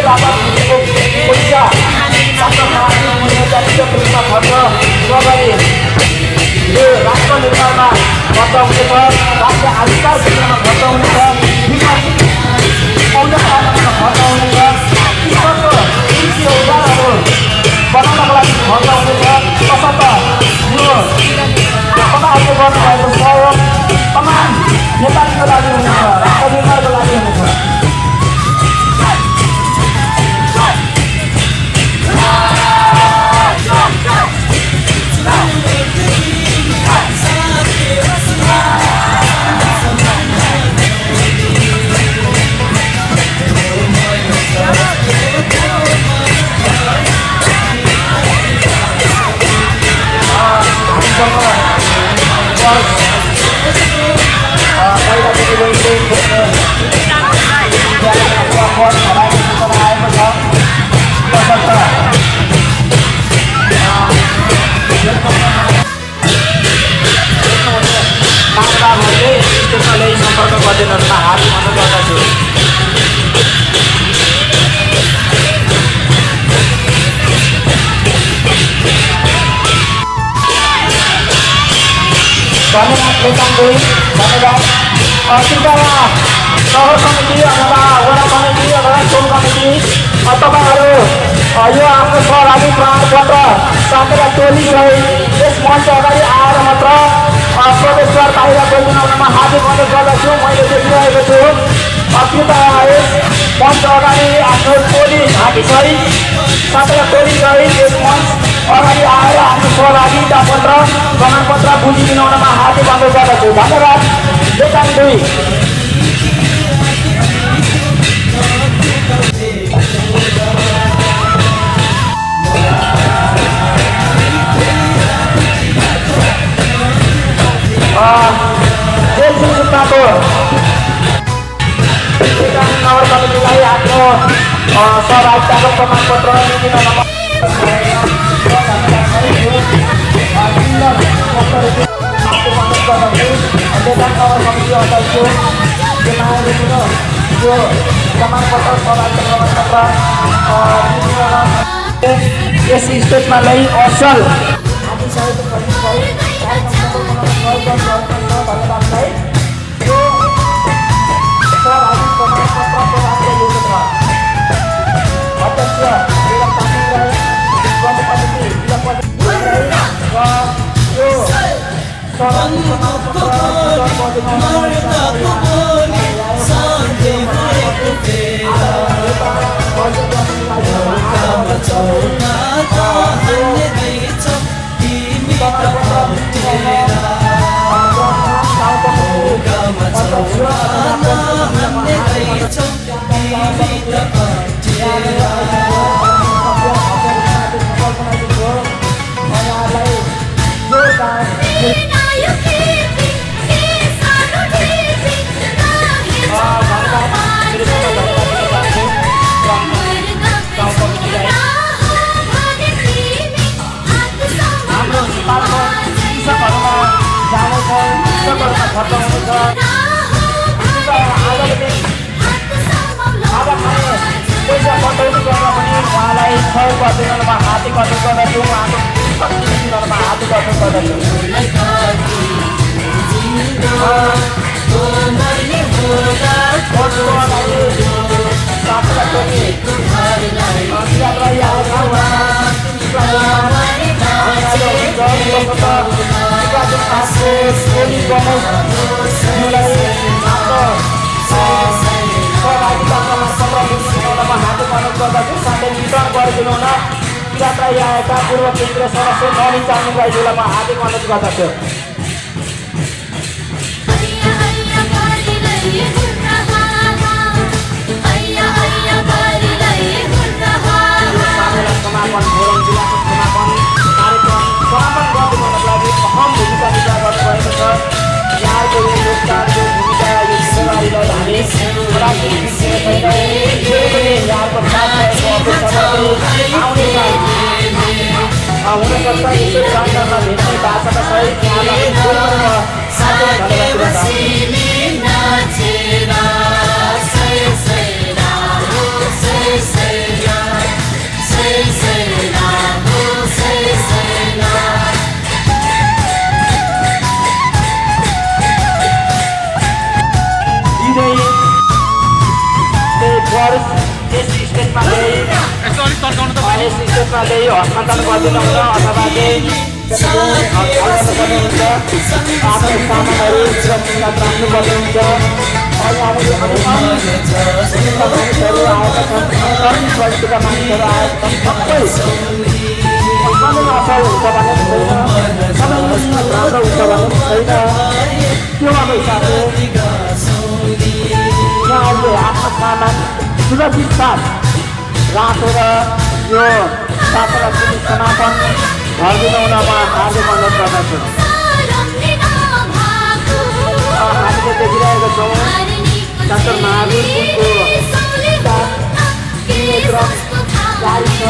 बापत मिलेको पैसा छात्रका मूल्य रूपमा खर्च नगरी यो राष्ट्र निर्माणमा खर्च हुनेछ, राज्य आविष्कार क्षेत्रमा खर्च हुनेछ, विकास औद्योगिक खर्च हुनेछ, कृषकको कृषि औजारहरू बनाउनको लागि खर्च हुनेछ। तसर्थ यो तपाईँहरूले गर्नुभएको सहयोग तमाम नेपालीको लागि हुनेछ, राष्ट्र निर्माणको लागि हुनेछ। सम्पर्क गरिदिनुमा हात अनुरोध गर्दछु। धन्यवाद लेखाङ्गुई, धन्यवाद। कृपया सहर समिति अथवा वडा समिति अथवा टोल कमिटी तपाईँहरू यो आफ्नो सहभागी प्रमाणपत्र साथै टोली सहित यस मञ्च अगाडि आएर मात्र प्रवेशद्वार बाहिर गइदिनुमा हार्दिक अनुरोध गर्दछु। मैले देखिरहेको छु कृपया यस मञ्च अगाडि आफ्नो टोली घाँटीसहित साथै टोली सहित यस मञ्च अगाडि आएर आफ्नो सहभागिता पत्र प्रमाणपत्र बुझिदिनुमा हार्दिक अनुरोध गर्दछु। धन्यवाद लेखाङ्गुई। नगर समितिलाई आफ्नो सहभागिताको प्रमाणपत्र दिनुमा यस स्टेजमा लै असल उहाँलाई सहयोग गरिदिनुमा हार्दिक अनुरोध गर्दछु। उहाँको शक्ति दिनुमा हार्दिक अनुरोध गर्दछु। साथै वितरण गरिदिनु हुन यात्रा आएका पूर्व केन्द्रीय सदस्य नवीन चामलिङज्यूलाई म हार्दिक अनुरोध गर्दछु। समापन फोरम जिल्लाको समापन कार्यक्रम समापन गरिदिनुको लागि अहम भूमिका निर्वाह गर्नुभएको छ। यहाँको यो योगदानको भूमिका यो जिम्मेवारीलाई हामी हुनसक्छ यसो जानकारमा भेट्ने भाषाका सहित यहाँलाई सिधै फर्स्ट यस स्टेटमा ल्याइ यस स्टेटमा ल्याइ हस्तान्तरण गरिदिनु हुन अथवा आफ्नो सामानहरू सुरक्षित राख्नुपर्ने हुन्छ। अहिले हामीले मानिसहरू आएका छन्, कति क्वालिटीका मानिसहरू आएका छन्, सबै सबैमा असल हुन्छ भन्ने छैन, सबैमा राम्रो हुन्छ भन्ने छैन। त्यो अब हिसाबले यहाँहरूले आफ्नो सामान सुरक्षित साथ राखेर यो साथीलाई पनि समापन गरिदिनु हुन म हार्दिक अनुरोध गर्दछु। हामीले देखिरहेको छौँ डाक्टर महावीर पुलको गाडी छ, गाडी छ,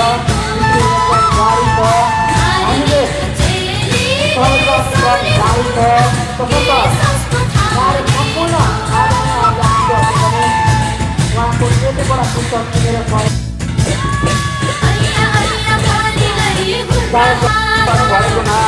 हामीले गाडी छ, सम्पूर्ण उहाँको यतिबाट पुस्तक किनेर भएको ना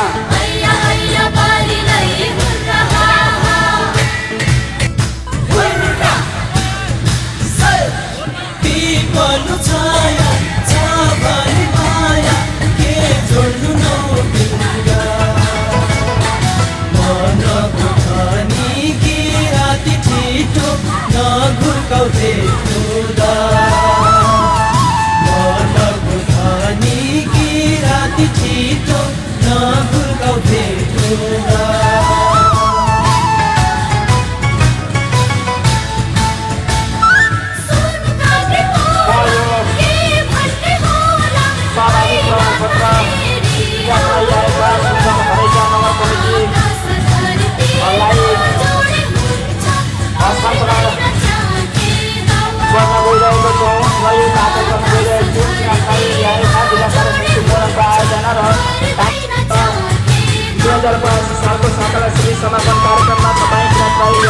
सालको साताला श्री समापन कार्यक्रममा तपाईँ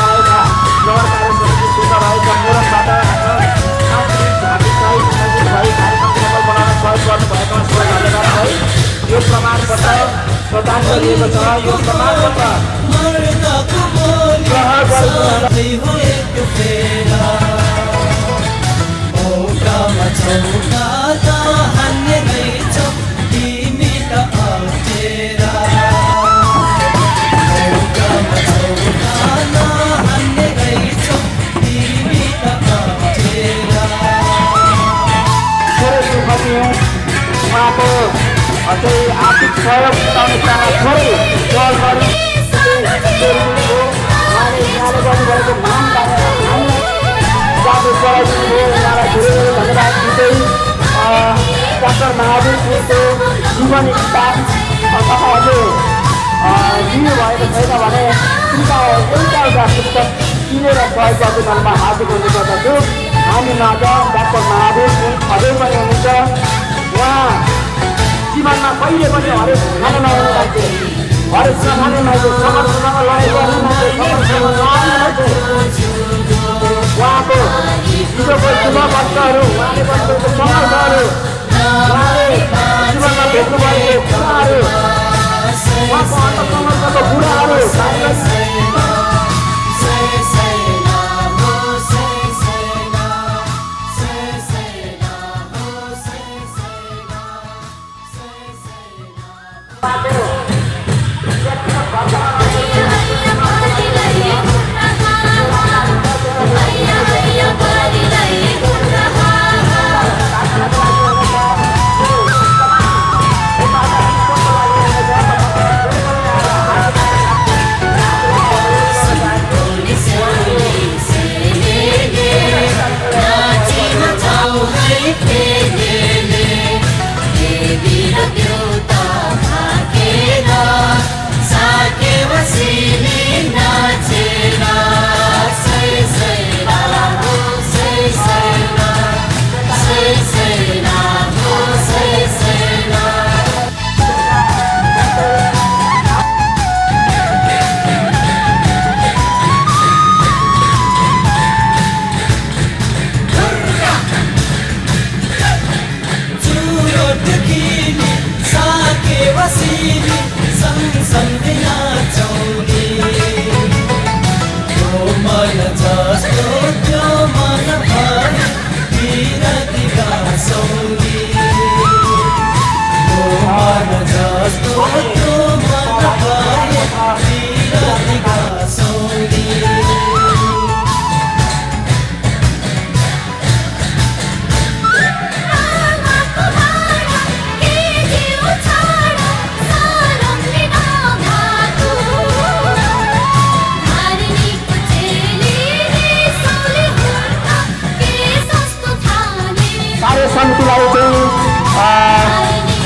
आएका नगर कार्य समिति सूत्र रहेका मोरङबाट सांस्कृतिक झाँकीसहित भई कार्यक्रम सफल बनाउन सहयोग गर्नुभएकोमा सबै धन्यवाद है। यो प्रमाणपत्र प्रदान गरिएको छ। यो प्रमाणपत्र उहाँको अझै आर्थिक सहयोग पुर्याउने क्रममा थोरै सहयोग गरी उहाँले गर्नुभएको नाम बारेर हामीलाई जागरुक गराइदिनुभयो। उहाँलाई धेरै धेरै धन्यवाद दिँदै डाक्टर महावीर पुलको जीवनी किताब तपाईँहरूले दिनु भएको छैन भने एउटा पुस्तक किनेर सहयोग गरिदिनुमा हार्दिक हुने गर्दछु। हामी माझ डाक्टर महावीर पुल अझै पनि हुनुहुन्छ। उहाँ जीवनमा कहिले पनि हरेक खाना नआउने मान्छे, हरेक खाने मान्छे, समाजसँग लडाइँ गर्ने मान्छे, समाजसँग नआउने मान्छे। उहाँको हिजोको शुभ वस्त्रहरू, उहाँले बसेको सङ्घर्षहरू, उहाँले जीवनमा भेट्नुभएको कुराहरू, उहाँको अन्तसङ्घर्षको कुराहरू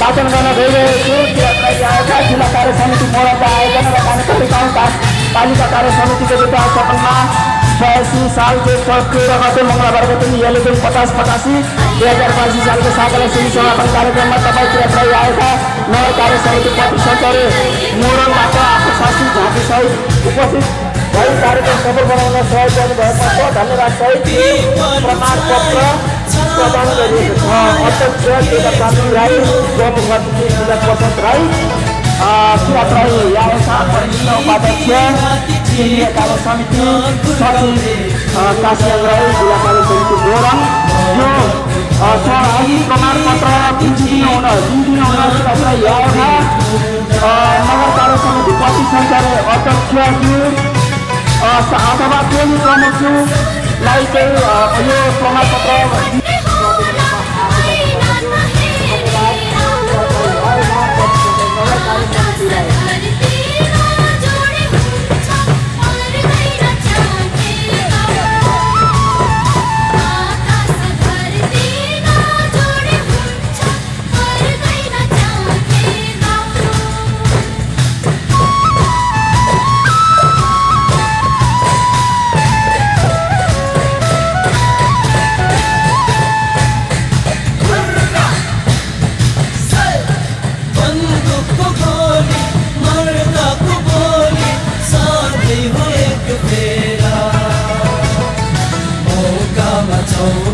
वाचन गर्न गइरहेको छु। आएका जिल्ला कार्य समिति मोरङका आयोजना र कानेपल्ली गाउँ पालिका कार्य समितिको विकास सपनमा 86 साल जेठ 13 गते मङ्गलबारको दिन यले दिन 50-85 2082 सालको सातलाई सिमी समापन कार्यक्रममा तपाईँ चिरातलाई आएका नगर कार्य समिति प्रतिनिधिहरू मोरङबाट आफ्नो शासी झाँकी सहित उपस्थित भई कार्यक्रम सफल बनाउन सहयोग गर्नुभएको छ। धन्यवाद सहित प्रमाणपत्र प्रदान गरिएको छ। अध्यक्ष केदारकान्ति राई, उपसभापति प्रसाद राई, चिरातलाई आएका उपाध्यक्ष केन्द्रीय कार्य समिति सचिव काशीनाथ राई, जिल्ला कार्य समिति मोरङ। यो सहभागी प्रमाणपत्र दिनुहुन चिरातलाई आएका नगर कार्य समिति प्रतिनिधि अध्यक्ष अथवा टोली प्रमुखलाई चाहिँ यो प्रमाणपत्र Oh